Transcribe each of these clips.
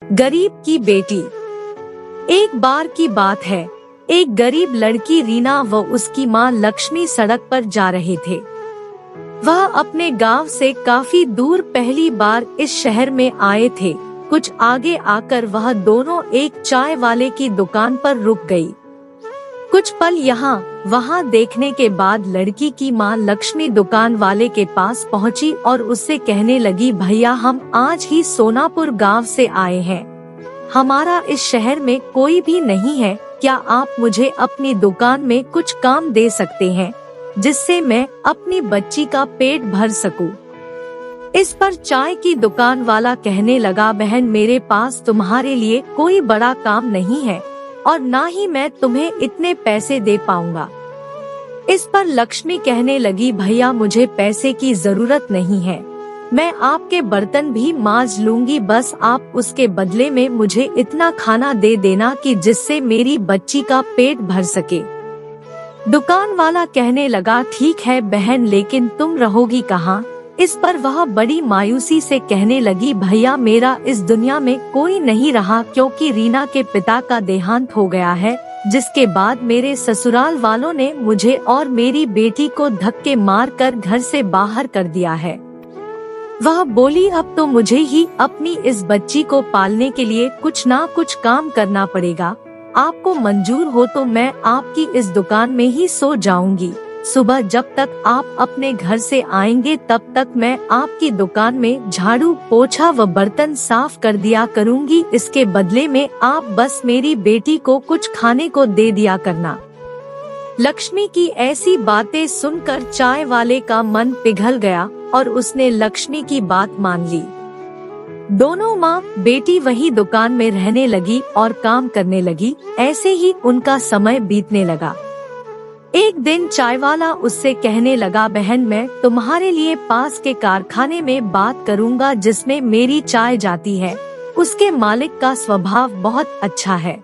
गरीब की बेटी। एक बार की बात है, एक गरीब लड़की रीना व उसकी माँ लक्ष्मी सड़क पर जा रहे थे। वह अपने गांव से काफी दूर पहली बार इस शहर में आए थे। कुछ आगे आकर वह दोनों एक चाय वाले की दुकान पर रुक गई। कुछ पल यहाँ वहाँ देखने के बाद लड़की की माँ लक्ष्मी दुकान वाले के पास पहुँची और उससे कहने लगी, भैया हम आज ही सोनापुर गांव से आए हैं, हमारा इस शहर में कोई भी नहीं है, क्या आप मुझे अपनी दुकान में कुछ काम दे सकते हैं जिससे मैं अपनी बच्ची का पेट भर सकूं। इस पर चाय की दुकान वाला कहने लगा, बहन मेरे पास तुम्हारे लिए कोई बड़ा काम नहीं है और ना ही मैं तुम्हें इतने पैसे दे पाऊंगा। इस पर लक्ष्मी कहने लगी, भैया मुझे पैसे की जरूरत नहीं है, मैं आपके बर्तन भी मांज लूंगी, बस आप उसके बदले में मुझे इतना खाना दे देना कि जिससे मेरी बच्ची का पेट भर सके। दुकान वाला कहने लगा, ठीक है बहन, लेकिन तुम रहोगी कहाँ? इस पर वह बड़ी मायूसी से कहने लगी, भैया मेरा इस दुनिया में कोई नहीं रहा, क्योंकि रीना के पिता का देहांत हो गया है, जिसके बाद मेरे ससुराल वालों ने मुझे और मेरी बेटी को धक्के मार कर घर से बाहर कर दिया है। वह बोली, अब तो मुझे ही अपनी इस बच्ची को पालने के लिए कुछ ना कुछ काम करना पड़ेगा, आपको मंजूर हो तो मैं आपकी इस दुकान में ही सो जाऊंगी, सुबह जब तक आप अपने घर से आएंगे तब तक मैं आपकी दुकान में झाड़ू पोछा व बर्तन साफ कर दिया करूंगी, इसके बदले में आप बस मेरी बेटी को कुछ खाने को दे दिया करना। लक्ष्मी की ऐसी बातें सुनकर चाय वाले का मन पिघल गया और उसने लक्ष्मी की बात मान ली। दोनों माँ बेटी वही दुकान में रहने लगी और काम करने लगी। ऐसे ही उनका समय बीतने लगा। एक दिन चाय वाला उससे कहने लगा, बहन मैं तुम्हारे लिए पास के कारखाने में बात करूंगा जिसमें मेरी चाय जाती है, उसके मालिक का स्वभाव बहुत अच्छा है,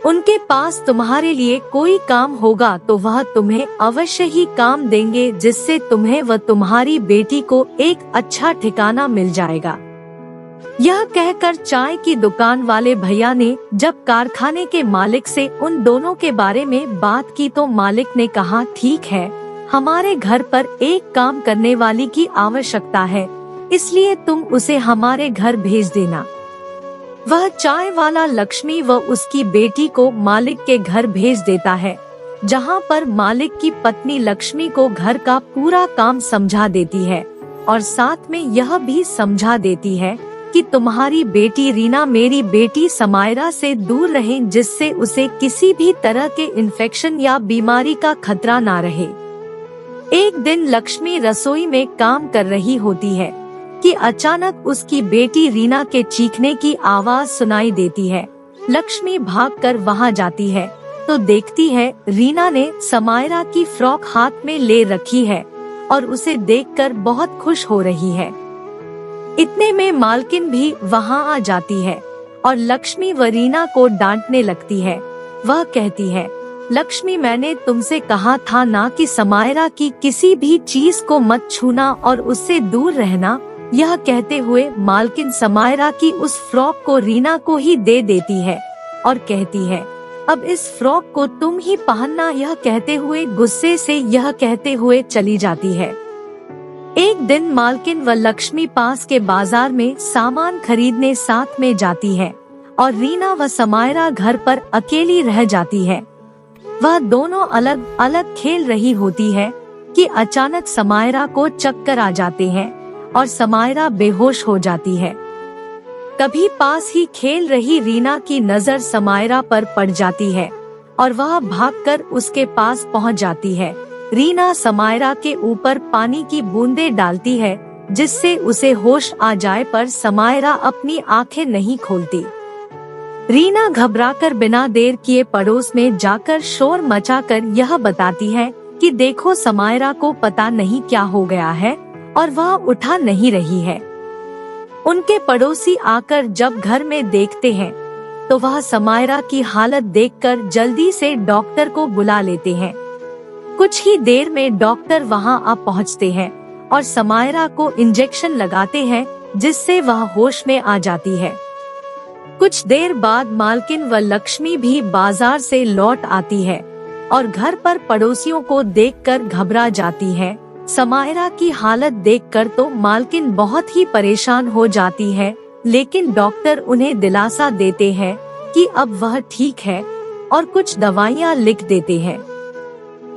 उनके पास तुम्हारे लिए कोई काम होगा तो वह तुम्हें अवश्य ही काम देंगे, जिससे तुम्हें व तुम्हारी बेटी को एक अच्छा ठिकाना मिल जाएगा। यह कहकर चाय की दुकान वाले भैया ने जब कारखाने के मालिक से उन दोनों के बारे में बात की तो मालिक ने कहा, ठीक है, हमारे घर पर एक काम करने वाली की आवश्यकता है, इसलिए तुम उसे हमारे घर भेज देना। वह चाय वाला लक्ष्मी व उसकी बेटी को मालिक के घर भेज देता है, जहां पर मालिक की पत्नी लक्ष्मी को घर का पूरा काम समझा देती है और साथ में यह भी समझा देती है कि तुम्हारी बेटी रीना मेरी बेटी समायरा से दूर रहे, जिससे उसे किसी भी तरह के इन्फेक्शन या बीमारी का खतरा ना रहे। एक दिन लक्ष्मी रसोई में काम कर रही होती है कि अचानक उसकी बेटी रीना के चीखने की आवाज सुनाई देती है। लक्ष्मी भागकर वहां जाती है तो देखती है रीना ने समायरा की फ्रॉक हाथ में ले रखी है और उसे देखकर बहुत खुश हो रही है। इतने में मालकिन भी वहां आ जाती है और लक्ष्मी व रीना को डांटने लगती है। वह कहती है, लक्ष्मी मैंने तुमसे कहा था ना कि समायरा की किसी भी चीज को मत छूना और उससे दूर रहना। यह कहते हुए मालकिन समायरा की उस फ्रॉक को रीना को ही दे देती है और कहती है, अब इस फ्रॉक को तुम ही पहनना। यह कहते हुए गुस्से से यह कहते हुए चली जाती है। एक दिन मालकिन व लक्ष्मी पास के बाजार में सामान खरीदने साथ में जाती है और रीना व समायरा घर पर अकेली रह जाती है। वह दोनों अलग अलग खेल रही होती है कि अचानक समायरा को चक्कर आ जाते हैं और समायरा बेहोश हो जाती है। तभी पास ही खेल रही रीना की नजर समायरा पर पड़ जाती है और वह भागकर उसके पास पहुंच जाती है। रीना समायरा के ऊपर पानी की बूंदें डालती है जिससे उसे होश आ जाए, पर समायरा अपनी आंखें नहीं खोलती। रीना घबराकर बिना देर किए पड़ोस में जाकर शोर मचाकर यह बताती है कि देखो समायरा को पता नहीं क्या हो गया है और वह उठा नहीं रही है। उनके पड़ोसी आकर जब घर में देखते हैं तो वह समायरा की हालत देखकर जल्दी से डॉक्टर को बुला लेते हैं। कुछ ही देर में डॉक्टर वहां आ पहुंचते हैं और समायरा को इंजेक्शन लगाते हैं जिससे वह होश में आ जाती है। कुछ देर बाद मालकिन व लक्ष्मी भी बाजार से लौट आती है और घर पर पड़ोसियों को देखकर घबरा जाती है। समायरा की हालत देखकर तो मालकिन बहुत ही परेशान हो जाती है, लेकिन डॉक्टर उन्हें दिलासा देते हैं कि अब वह ठीक है और कुछ दवाइयाँ लिख देते हैं।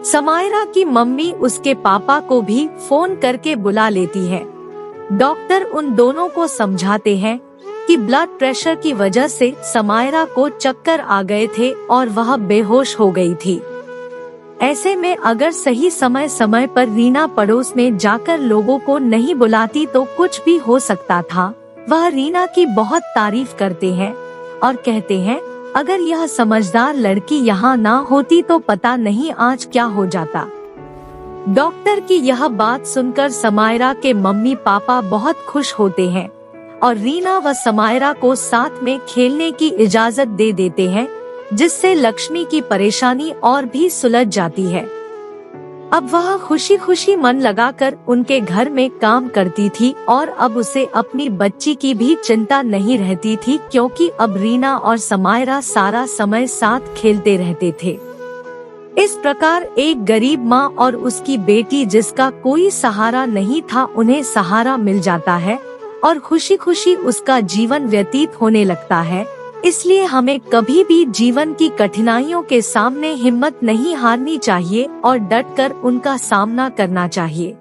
समायरा की मम्मी उसके पापा को भी फोन करके बुला लेती है। डॉक्टर उन दोनों को समझाते हैं कि ब्लड प्रेशर की वजह से समायरा को चक्कर आ गए थे और वह बेहोश हो गई थी। ऐसे में अगर सही समय पर रीना पड़ोस में जाकर लोगों को नहीं बुलाती तो कुछ भी हो सकता था। वह रीना की बहुत तारीफ करते हैं और कहते हैं अगर यह समझदार लड़की यहाँ ना होती तो पता नहीं आज क्या हो जाता। डॉक्टर की यह बात सुनकर समायरा के मम्मी पापा बहुत खुश होते हैं और रीना व समायरा को साथ में खेलने की इजाजत दे देते हैं, जिससे लक्ष्मी की परेशानी और भी सुलझ जाती है। अब वह खुशी खुशी मन लगाकर उनके घर में काम करती थी और अब उसे अपनी बच्ची की भी चिंता नहीं रहती थी, क्योंकि अब रीना और समायरा सारा समय साथ खेलते रहते थे। इस प्रकार एक गरीब माँ और उसकी बेटी जिसका कोई सहारा नहीं था उन्हें सहारा मिल जाता है और खुशी खुशी उसका जीवन व्यतीत होने लगता है। इसलिए हमें कभी भी जीवन की कठिनाइयों के सामने हिम्मत नहीं हारनी चाहिए और डटकर उनका सामना करना चाहिए।